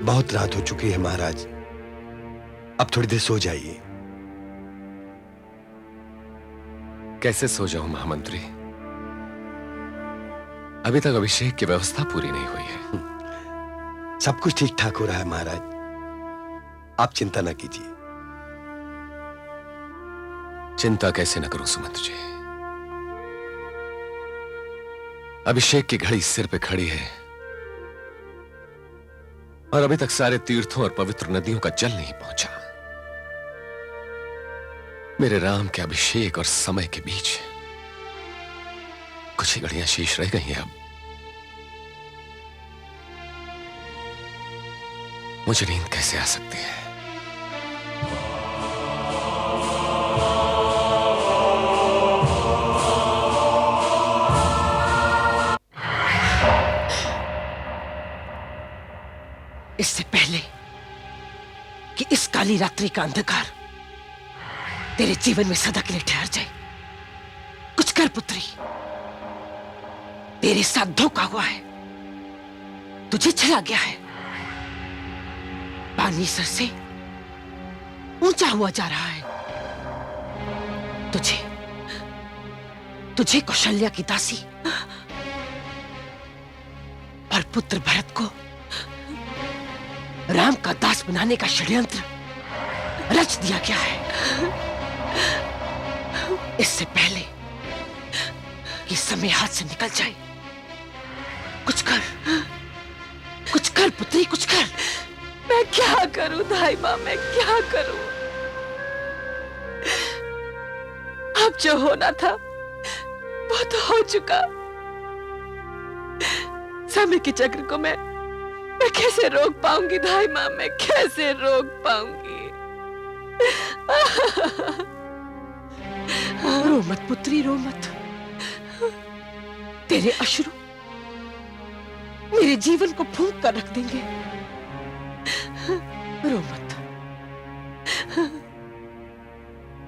बहुत रात हो चुकी है महाराज, अब थोड़ी देर सो जाइए। कैसे सो जाऊं महामंत्री? अभी तक अभिषेक की व्यवस्था पूरी नहीं हुई है। सब कुछ ठीक ठाक हो रहा है महाराज, आप चिंता न कीजिए। चिंता कैसे न करूं सुमंत जी? अभिषेक की घड़ी सिर पे खड़ी है और अभी तक सारे तीर्थों और पवित्र नदियों का जल नहीं पहुंचा। मेरे राम के अभिषेक और समय के बीच कुछ ही घड़ियां शेष रह गई हैं। अब मुझे नींद कैसे आ सकती है? इससे पहले कि इस काली रात्रि का अंधकार तेरे जीवन में सदा के लिए ठहर जाए, कुछ कर पुत्री। तेरे साथ धोखा हुआ है, तुझे चला गया है। पानी सर से ऊंचा हुआ जा रहा है। तुझे कौशल्या की दासी और पुत्र भरत को राम का दास बनाने का षड्यंत्र रच दिया गया है। इससे पहले कि समय हाथ से निकल जाए, कुछ कर पुत्री, कुछ कर। मैं क्या करूं दाई मां, मैं क्या करूं? अब जो होना था वो तो हो चुका। समय के चक्र को मैं कैसे रोक पाऊंगी दाई मां, मैं कैसे रोक पाऊंगी? रो मत पुत्री, रो मत। तेरे अश्रु मेरे जीवन को फूंक कर रख देंगे। रो मत।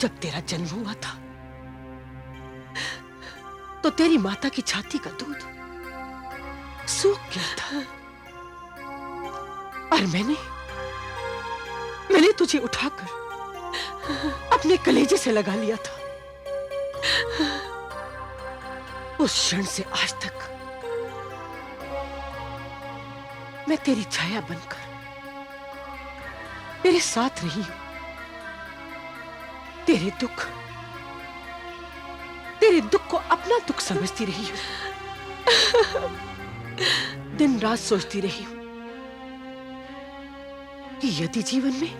जब तेरा जन्म हुआ था तो तेरी माता की छाती का दूध सूख गया था और मैंने तुझे उठाकर अपने कलेजे से लगा लिया था। उस क्षण से आज तक मैं तेरी छाया बनकर तेरे साथ रही हूं। तेरे दुख को अपना दुख समझती रही हूं। दिन रात सोचती रही हूं कि यदि जीवन में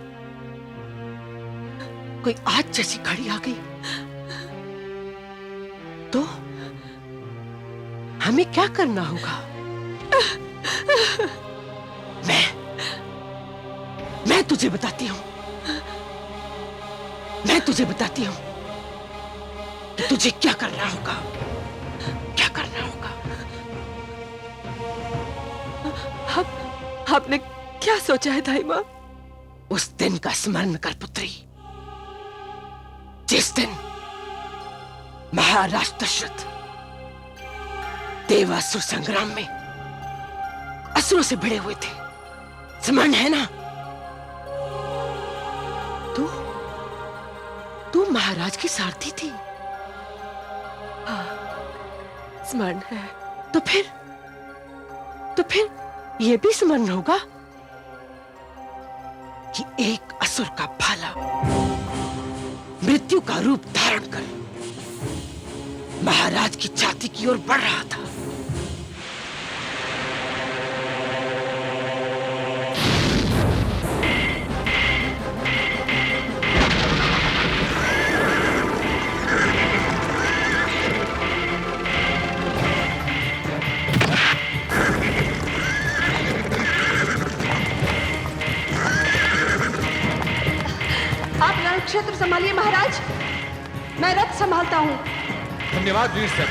कोई आज जैसी घड़ी आ गई तो हमें क्या करना होगा। मैं तुझे बताती हूं, कि तुझे क्या करना होगा, क्या करना होगा। आपने क्या सोचा है दाई मां? उस दिन का स्मरण कर पुत्री, जिस दिन महाराज दशरथ देवासुर संग्राम में असुरों से भिड़े हुए थे। स्मरण है ना? तू महाराज की सारथी थी। स्मरण है। तो फिर यह भी स्मरण होगा कि एक असुर का भाला मृत्यु का रूप धारण कर महाराज की छाती की ओर बढ़ रहा था। क्षेत्र संभालिए महाराज, मैं रथ संभालता हूं। धन्यवाद वीर सर।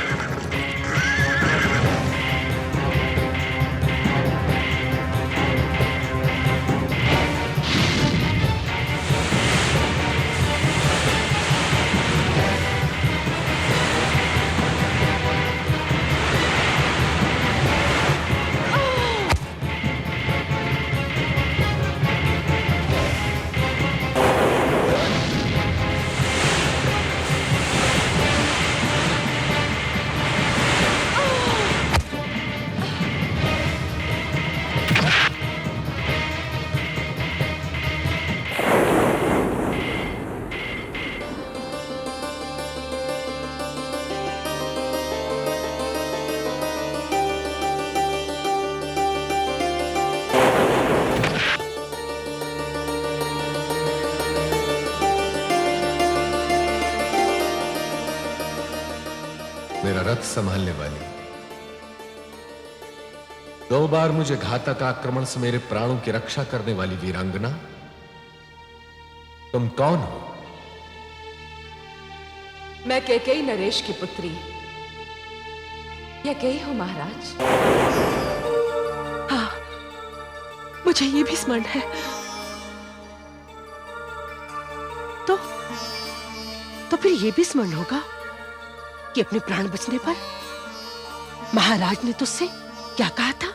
तख्त संभालने वाली, 2 बार मुझे घातक आक्रमण से मेरे प्राणों की रक्षा करने वाली वीरांगना, तुम कौन हो? मैं कैकेयी नरेश की पुत्री कैकेयी हूं महाराज। हाँ, मुझे ये भी स्मरण है। तो फिर ये भी स्मरण होगा कि अपने प्राण बचने पर महाराज ने तुझसे क्या कहा था?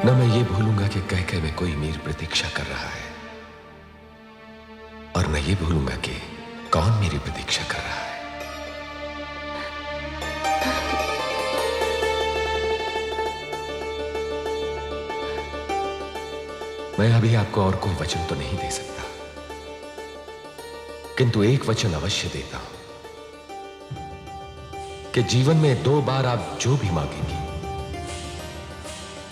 न मैं ये भूलूंगा कि कैकेयी में कोई मीर प्रतीक्षा कर रहा है, और न ये भूलूंगा कि कौन मेरी प्रतीक्षा कर रहा है। मैं अभी आपको और कोई वचन तो नहीं दे सकता, किंतु एक वचन अवश्य देता हूं कि जीवन में 2 बार आप जो भी मांगेंगी,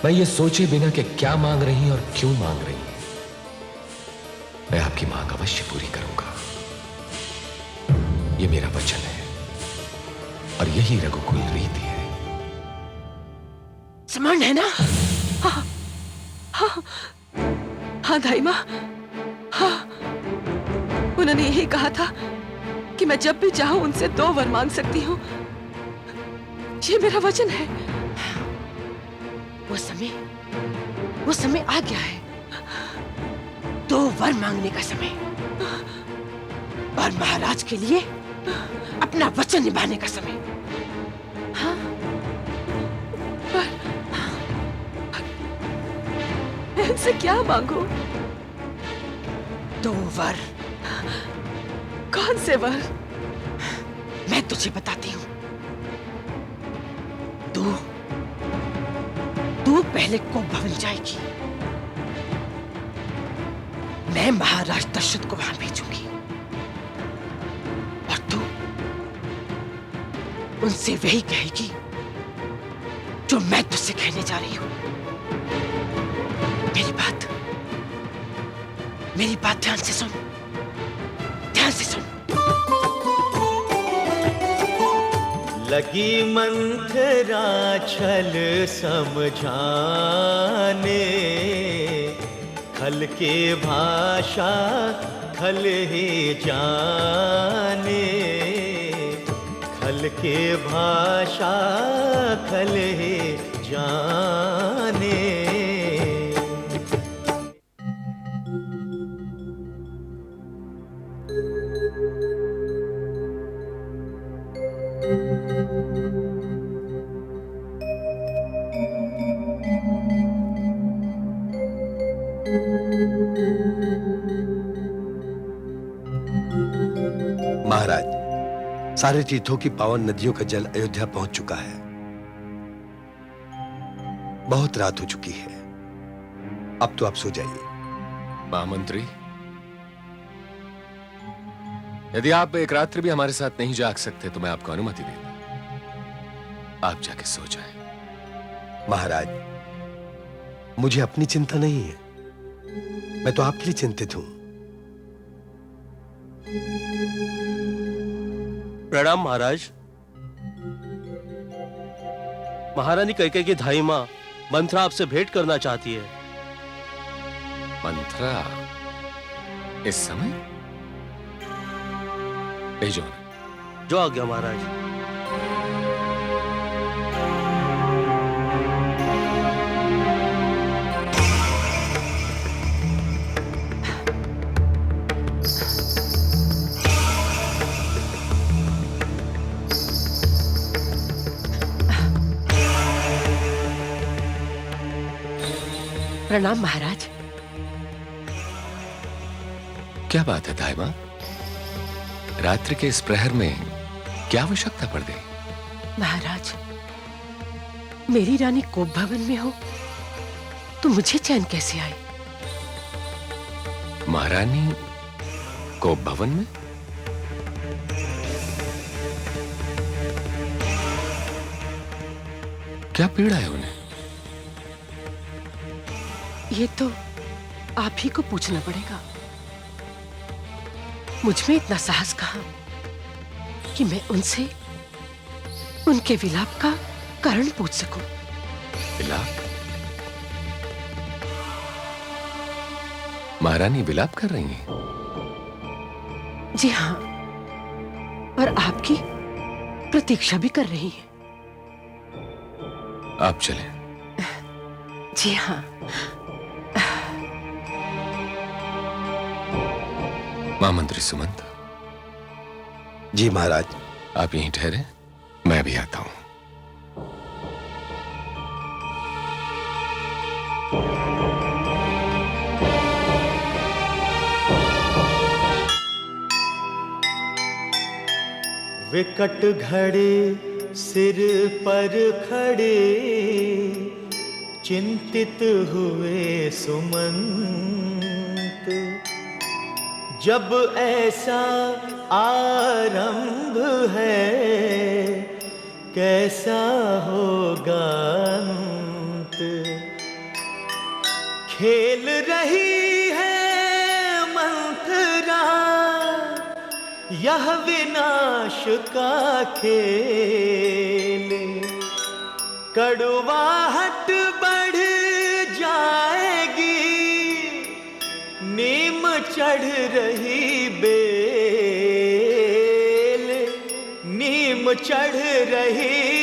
मैं ये सोचे बिना कि क्या मांग रही और क्यों मांग रही हैं, मैं आपकी मांग अवश्य पूरी करूंगा। ये मेरा वचन है, और यही रघुकुल रीति है। स्मरण है ना? हाँ, हाँ, हाँ दाई मां, हाँ, उन्होंने यही कहा था कि मैं जब भी चाहूं उनसे 2 वर मांग सकती हूं। ये मेरा वचन है। वो समय आ गया है, 2 वर मांगने का समय, और महाराज के लिए अपना वचन निभाने का समय। हाँ? मैं इनसे क्या मांगू? 2 वर। कौन से वर? मैं तुझे बताती हूं। तू पहले को भवन जाएगी, मैं महाराज दशरथ को वहां भेजूंगी, और तू उनसे वही कहेगी जो मैं तुझसे कहने जा रही हूं। मेरी बात ध्यान से सुन, ध्यान से सुन। लगी मंथरा छल समझाने, खल के भाषा खल ही जाने, खल के भाषा खल ही जाने। महाराज, सारे तीर्थों की पावन नदियों का जल अयोध्या पहुंच चुका है। बहुत रात हो चुकी है, अब तो आप सो जाइए। महामंत्री, यदि आप एक रात्रि भी हमारे साथ नहीं जाग सकते तो मैं आपको अनुमति देता, आप जाके सो जाएं। महाराज, मुझे अपनी चिंता नहीं है, मैं तो आपके लिए चिंतित हूं। प्रणाम महाराज। महारानी कैकेयी की धाई मां मंथरा आपसे भेंट करना चाहती है। मंथरा इस समय? भेजो। जो आ गया महाराज। प्रणाम महाराज। क्या बात है दाई मां? रात्रि के इस प्रहर में क्या आवश्यकता पड़ गई? महाराज, मेरी रानी कोप भवन में हो तो मुझे चैन कैसे आए? महारानी कोप भवन में? क्या पीड़ा है उन्हें? ये तो आप ही को पूछना पड़ेगा। मुझ में इतना साहस कहां कि मैं उनसे उनके विलाप का कारण पूछ सकूं। विलाप? महारानी विलाप कर रही हैं? जी हाँ, और आपकी प्रतीक्षा भी कर रही हैं। आप चलें। जी हाँ। महामंत्री सुमंत, जी महाराज। आप यहीं ठहरे, मैं भी आता हूं। विकट घड़े सिर पर खड़े, चिंतित हुए सुमंत। जब ऐसा आरंभ है, कैसा होगा अंत। खेल रही है मंथरा यह विनाश का खेल। कड़वाहट बढ़ जाएगी, नीम चढ़ रही बेल। नीम चढ़ रही